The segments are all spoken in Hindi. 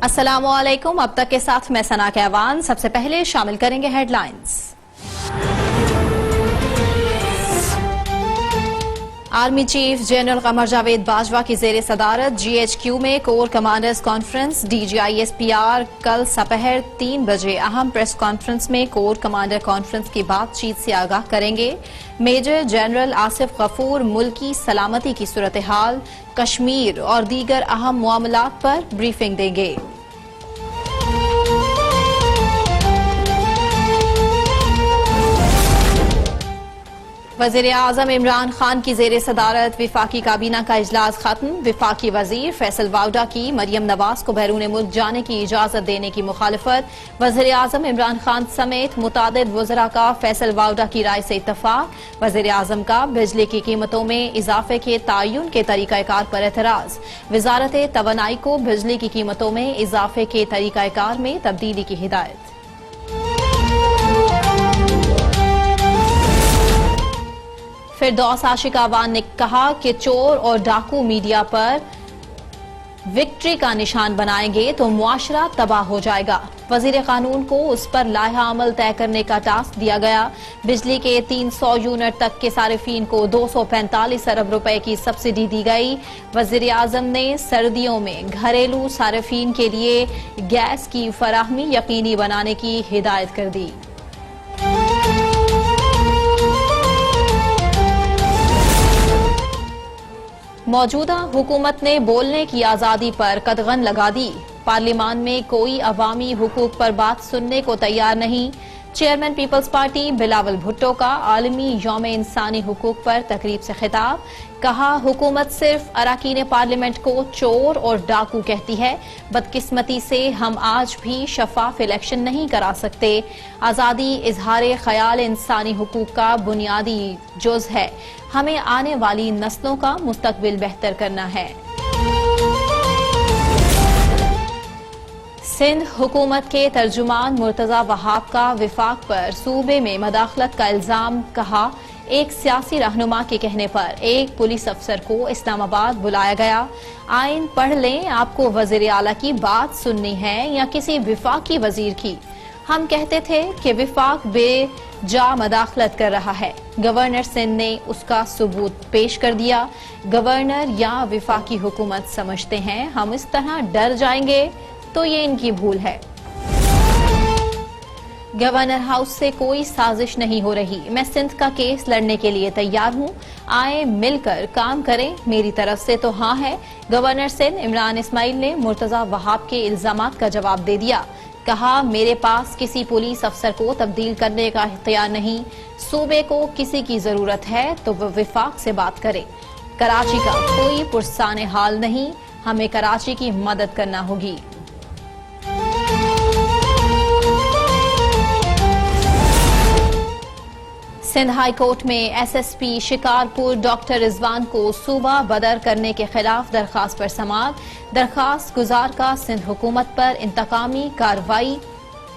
अस्सलामुअलैकुम। अब तक के साथ मैं सना कहवान। सबसे पहले शामिल करेंगे headlines. Army chief general Qamar Javed Bajwa की जेर सदारत GHQ में कोर कमांडर्स कॉन्फ्रेंस। DGISPR कल सपहर 3 बजे अहम प्रेस कॉन्फ्रेंस में कोर कमांडर कॉन्फ्रेंस की बातचीत से आगाह करेंगे। मेजर जनरल आसिफ गफूर मुल्की सलामती की सूरत हाल, कश्मीर और दीगर अहम मामलात पर ब्रीफिंग देंगे। वज़ीर आज़म इमरान खान की जेर सदारत विफाकी काबीना का इजलास खत्म। विफाकी वजीर फैसल वाउडा की मरियम नवाज को बैरून मुल्क जाने की इजाजत देने की मुखालफत। वज़ीर आज़म इमरान खान समेत मुतादिद वज़रा का फैसल वाउडा की राय से इत्तफाक। वज़ीर आज़म का बिजली की कीमतों में इजाफे के तयन के तरीकाकार पर एतराज। वजारत तवानाई को बिजली की कीमतों में इजाफे के तरीकाकार में तब्दीली की हिदायत। फिरदौस आशिकावान ने कहा कि चोर और डाकू मीडिया पर विक्ट्री का निशान बनाएंगे तो मुआशरा तबाह हो जाएगा। वजीर कानून को उस पर लाहा अमल तय करने का टास्क दिया गया। बिजली के 300 यूनिट तक के सारिफीन को 245 अरब रुपए की सब्सिडी दी गई। वजीर आजम ने सर्दियों में घरेलू सारिफीन के लिए गैस की फराहमी यकीनी बनाने की हिदायत कर दी। मौजूदा हुकूमत ने बोलने की आजादी पर कदगन लगा दी। पार्लियामान में कोई अवामी हुकूक पर बात सुनने को तैयार नहीं। चेयरमैन पीपल्स पार्टी बिलावल भुट्टो का आलमी यौम इंसानी हुकूक पर तकरीब से खिताब। कहा, हुकूमत सिर्फ अराकीन पार्लियामेंट को चोर और डाकू कहती है। बदकिस्मती से हम आज भी शफाफ इलेक्शन नहीं करा सकते। आज़ादी इजहार ख्याल इंसानी हुकूक का बुनियादी जुज़ है। हमें आने वाली नस्लों का मुस्तकबिल बेहतर करना है। सिंध हुकूमत के तर्जुमान मुर्तजा वहाब का विफाक पर सूबे में मदाखलत का इल्जाम। कहा, एक सियासी रहनुमा के कहने पर एक पुलिस अफसर को इस्लामाबाद बुलाया गया। आइन पढ़ लें, आपको वजीर आला की बात सुननी है या किसी विफाकी वजीर की। हम कहते थे कि विफाक बेजा मदाखलत कर रहा है। गवर्नर सिंध ने उसका सबूत पेश कर दिया। गवर्नर या विफाकी हुकूमत समझते हैं हम इस तरह डर जाएंगे तो ये इनकी भूल है। गवर्नर हाउस से कोई साजिश नहीं हो रही। मैं सिंध का केस लड़ने के लिए तैयार हूँ। आए मिलकर काम करें। मेरी तरफ से तो हाँ है। गवर्नर सिंध इमरान इस्माइल ने मुर्तजा वहाब के इल्जामात का जवाब दे दिया। कहा, मेरे पास किसी पुलिस अफसर को तब्दील करने का इख्तियार नहीं। सूबे को किसी की जरूरत है तो वह विफाक से बात करे। कराची का कोई पुरसाने हाल नहीं। हमें कराची की मदद करना होगी। सिंध हाई कोर्ट में SSP शिकारपुर डॉक्टर रिजवान को सूबा बदर करने के खिलाफ दरखास्त पर समाअत। दरखास्त गुजार का सिंध हुकूमत पर इंतकामी कार्रवाई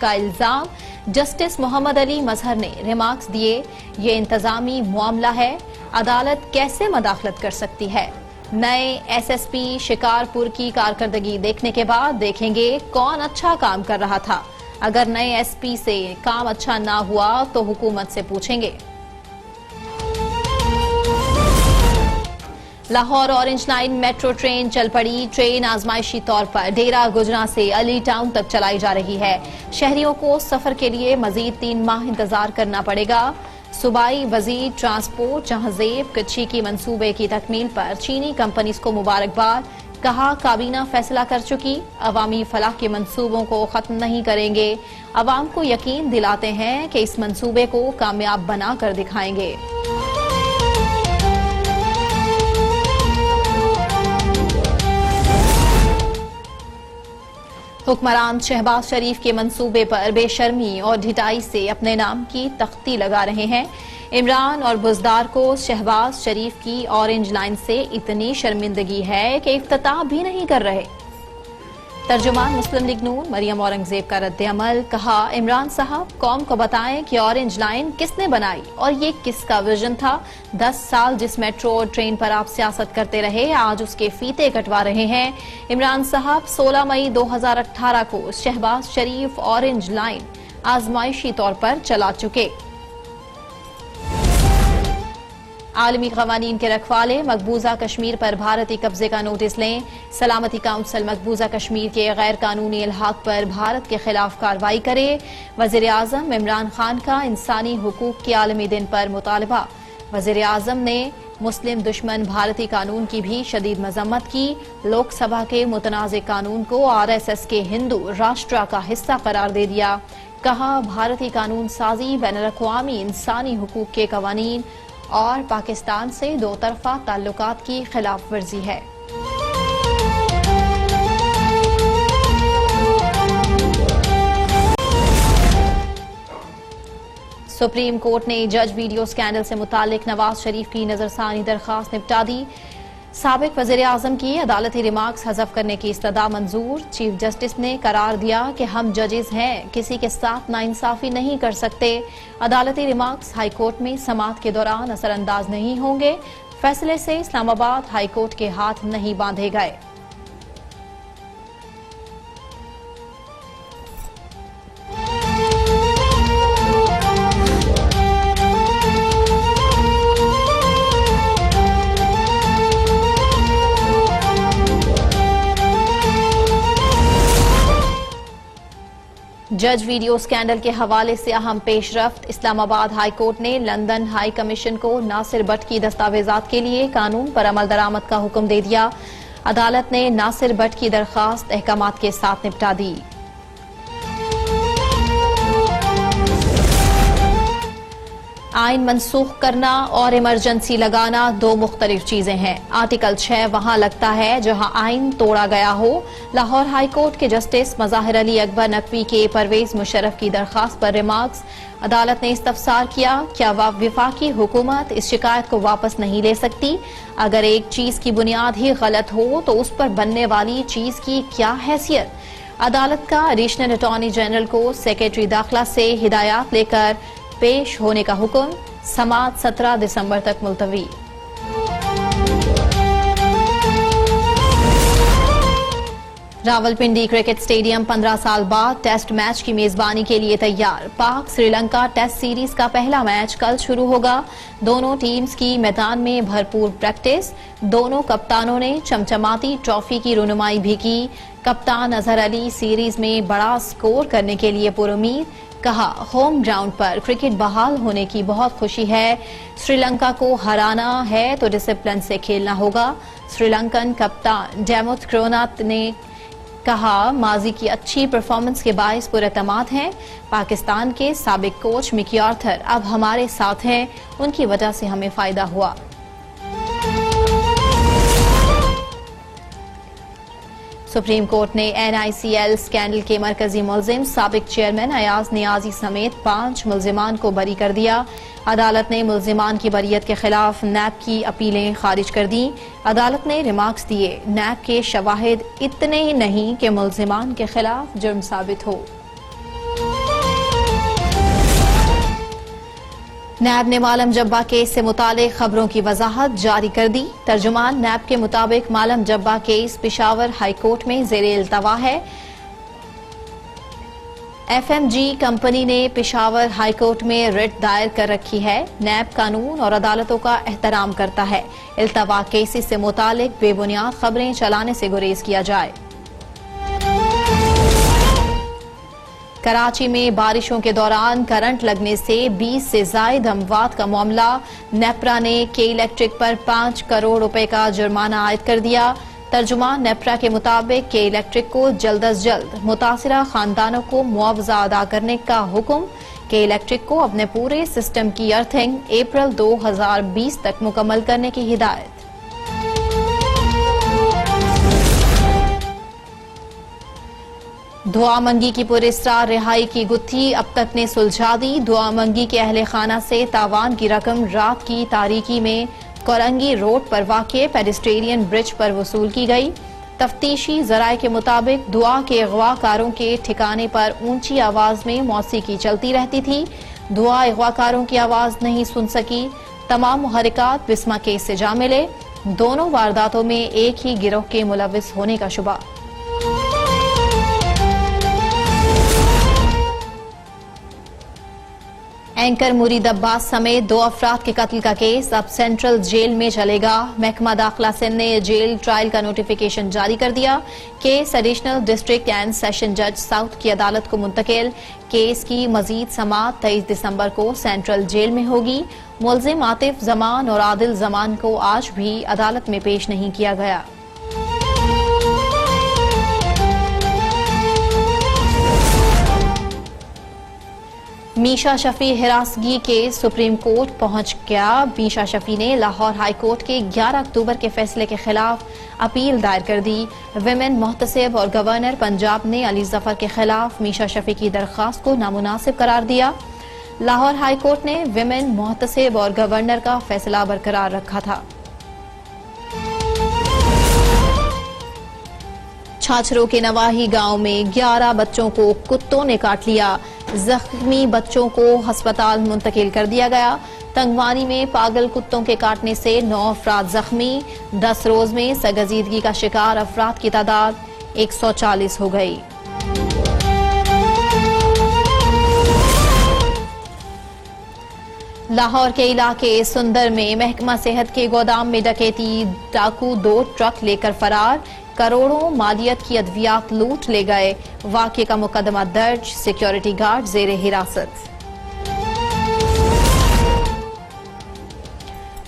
का इल्जाम। जस्टिस मोहम्मद अली मजहर ने रिमार्क्स दिए, ये इंतजामी मामला है, अदालत कैसे मदाखलत कर सकती है। नए SSP शिकारपुर की कारकर्दगी देखने के बाद देखेंगे कौन अच्छा काम कर रहा था। अगर नए SP से काम अच्छा ना हुआ तो हुकूमत से पूछेंगे। Lahore orange line metro train चल पड़ी। ट्रेन आजमाइशी तौर पर डेरा गुजरा से अली टाउन तक चलाई जा रही है। शहरियों को सफर के लिए मजीद 3 माह इंतजार करना पड़ेगा। सूबाई वजीर ट्रांसपोर्ट जहांजेब कच्छी की मंसूबे की तकमील पर चीनी कंपनीज को मुबारकबाद। कहा, काबीना फैसला कर चुकी, अवामी फलाह के मंसूबों को खत्म नहीं करेंगे। अवाम को यकीन दिलाते हैं कि इस मंसूबे को कामयाब बना कर दिखाएंगे। हुक्मरान शहबाज शरीफ के मंसूबे पर बेशर्मी और ढिठाई से अपने नाम की तख्ती लगा रहे हैं। इमरान और बुजदार को शहबाज शरीफ की ऑरेंज लाइन से इतनी शर्मिंदगी है कि इफ्तिताह भी नहीं कर रहे। तर्जुमान मुस्लिम लीग नून मरियम औरंगजेब का रद्द अमल, कहा इमरान साहब कौम को बताएं कि ऑरेंज लाइन किसने बनाई और ये किसका विजन था। 10 साल जिस मेट्रो और ट्रेन पर आप सियासत करते रहे, आज उसके फीते कटवा रहे हैं। इमरान साहब 16 मई 2018 को शहबाज शरीफ ऑरेंज लाइन आजमाइशी तौर पर चला चुके। आलमी कवानीन के रखवाले मकबूजा कश्मीर पर भारतीय कब्जे का नोटिस लें। सलामती काउंसिल मकबूजा कश्मीर के गैर कानूनी इल्हाक पर भारत के खिलाफ कार्रवाई करे। वजीर आजम इमरान खान का इंसानी हुकूक के आलमी दिन पर मुतालबा। वजीर आजम ने मुस्लिम दुश्मन भारतीय कानून की भी शदीद मजम्मत की। लोकसभा के मुतनाज़ कानून को RSS के हिंदू राष्ट्र का हिस्सा करार दे दिया। कहा भारतीय कानून साजी बैनुल-अक़वामी इंसानी हुकूक के कवानीन और पाकिस्तान से दो तरफा ताल्लुकात की खिलाफ वर्जी है। सुप्रीम कोर्ट ने जज वीडियो स्कैंडल से मुतालिक नवाज शरीफ की नजरसानी दरखास्त निपटा दी। साबिक वज़ीर आज़म की अदालती रिमार्क्स हज़फ करने की इस्तदा मंजूर। चीफ जस्टिस ने करार दिया कि हम जजेस हैं, किसी के साथ नाइंसाफी नहीं कर सकते। अदालती रिमार्क्स हाईकोर्ट में समाअत के दौरान असरअंदाज नहीं होंगे। फैसले से इस्लामाबाद हाईकोर्ट के हाथ नहीं बांधे गए। जज वीडियो स्कैंडल के हवाले से अहम पेशरफ्त। इस्लामाबाद हाई कोर्ट ने लंदन हाई कमीशन को नासिर भट्ट की दस्तावेजात के लिए कानून पर अमल दरामद का हुक्म दे दिया। अदालत ने नासिर भट्ट की दरखास्त अहकामात के साथ निपटा दी। आइन मनसूख करना और इमरजेंसी लगाना दो मुख्तलिफ चीजें हैं। आर्टिकल 6 वहां लगता है जहां आइन तोड़ा गया हो। लाहौर हाई कोर्ट के जस्टिस मज़ाहिर अली अकबर नकवी के परवेज मुशर्रफ की दरखास्त पर रिमार्क्स। अदालत ने इस्तफसार किया, क्या वफाकी हुकूमत इस शिकायत को वापस नहीं ले सकती? अगर एक चीज की बुनियाद ही गलत हो तो उस पर बनने वाली चीज की क्या हैसियत? अदालत का एडिशनल अटॉर्नी जनरल को सेक्रेटरी दाखिला से हिदायत लेकर पेश होने का हुक्म। समाअत 17 दिसंबर तक मुलतवी। रावलपिंडी क्रिकेट स्टेडियम 15 साल बाद टेस्ट मैच की मेजबानी के लिए तैयार। पाक श्रीलंका टेस्ट सीरीज का पहला मैच कल शुरू होगा। दोनों टीम्स की मैदान में भरपूर प्रैक्टिस। दोनों कप्तानों ने चमचमाती ट्रॉफी की रुनुमाई भी की। कप्तान अजहर अली सीरीज में बड़ा स्कोर करने के लिए पुरुमीद। कहा होम ग्राउंड पर क्रिकेट बहाल होने की बहुत खुशी है। श्रीलंका को हराना है तो डिसिप्लिन से खेलना होगा। श्रीलंकन कप्तान डेमोथ क्रोनाथ ने कहा माजी की अच्छी परफॉर्मेंस के बाइस पुरएतमाद हैं। पाकिस्तान के साबिक कोच मिकी आर्थर अब हमारे साथ हैं, उनकी वजह से हमें फायदा हुआ। सुप्रीम कोर्ट ने NICL स्कैंडल के मरकजी मुलजिम साबिक चेयरमैन अयाज नियाजी समेत 5 मुलजिमान को बरी कर दिया। अदालत ने मुलजिमान की बरियत के खिलाफ नैब की अपीलें खारिज कर दी। अदालत ने रिमार्क्स दिए, नैब के शवाहिद इतने ही नहीं कि मुलजिमान के खिलाफ जुर्म साबित हो। नैब ने मालम जब्बा केस से मुतालिक खबरों की वजाहत जारी कर दी। तर्जुमान नैब के मुताबिक मालम जब्बा केस पेशावर हाई कोर्ट में ज़ेरे इल्तवा है। FMG कंपनी ने पेशावर हाई कोर्ट में रिट दायर कर रखी है। नैब कानून और अदालतों का एहतराम करता है। इल्तवा केसेस से मुतालिक बेबुनियाद खबरें चलाने से गुरेज किया जाए। कराची में बारिशों के दौरान करंट लगने से 20 से जायद अमवात का मामला। नेप्रा ने के इलेक्ट्रिक पर 5 करोड़ रुपए का जुर्माना आयद कर दिया। तर्जुमान नेप्रा के मुताबिक के इलेक्ट्रिक को जल्द अज जल्द मुतासिरा खानदानों को मुआवजा अदा करने का हुक्म। के इलेक्ट्रिक को अपने पूरे सिस्टम की अर्थिंग अप्रैल 2020 तक मुकम्मल करने की हिदायत। दुआ मंगी की पुरस्कार रिहाई की गुत्थी अब तक ने सुलझा दी। दुआ मंगी के अहले खाना से तावान की रकम रात की तारीकी में कोरंगी रोड पर वाक़े पेडिस्ट्रेनियन ब्रिज पर वसूल की गई। तफ्तीशी जराये के मुताबिक दुआ के अगवाकारों के ठिकाने पर ऊंची आवाज में मौसीकी चलती रहती थी। दुआ अगवाकारों की आवाज नहीं सुन सकी। तमाम मुहर्रिकात बिस्मा केस से जा मिले। दोनों वारदातों में एक ही गिरोह के मुलविस होने का शुबा। एंकर मुरीद अब्बास समेत 2 अफराद के कत्ल का केस अब सेंट्रल जेल में चलेगा। महकमा दाखिला सिंध ने जेल ट्रायल का नोटिफिकेशन जारी कर दिया। Case additional district and session जज साउथ की अदालत को मुंतकिल। केस की मजीद समाअत 23 दिसंबर को सेंट्रल जेल में होगी। मुलजिम आतिफ जमान और आदिल जमान को आज भी अदालत में पेश नहीं किया गया। मीशा शफी हिरासगी के सुप्रीम कोर्ट पहुंच गया। मीशा शफी ने लाहौर हाई कोर्ट के 11 अक्टूबर के फैसले के खिलाफ अपील दायर कर दी। विमेन मोहतसिब और गवर्नर पंजाब ने अली जफर के खिलाफ मीशा शफी की दरख्वास्त को नामुनासिब करार दिया। लाहौर हाई कोर्ट ने विमेन मोहतसिब और गवर्नर का फैसला बरकरार रखा था। छाछरों के नवाही गांव में 11 बच्चों को कुत्तों ने काट लिया। जख्मी बच्चों को अस्पताल मुंतकिल कर दिया गया। तंगवानी में पागल कुत्तों के काटने से 9 अफराद जख्मी। 10 रोज में सरगजीदगी का शिकार अफराद की तादाद 140 हो गई। लाहौर के इलाके सुंदर में महकमा सेहत के गोदाम में डकैती। डाकू 2 ट्रक लेकर फरार। करोड़ों मालियत की अद्वियात लूट ले गए। वाक़े का मुकदमा दर्ज। सिक्योरिटी गार्ड जेरे हिरासत।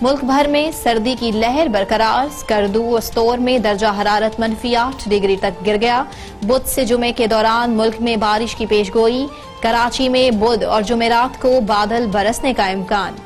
मुल्क भर में सर्दी की लहर बरकरार। स्कर्दू स्टोर में दर्जा हरारत -8 डिग्री तक गिर गया। बुध से जुमे के दौरान मुल्क में बारिश की पेशगोई। कराची में बुध और जुमेरात को बादल बरसने का इम्कान।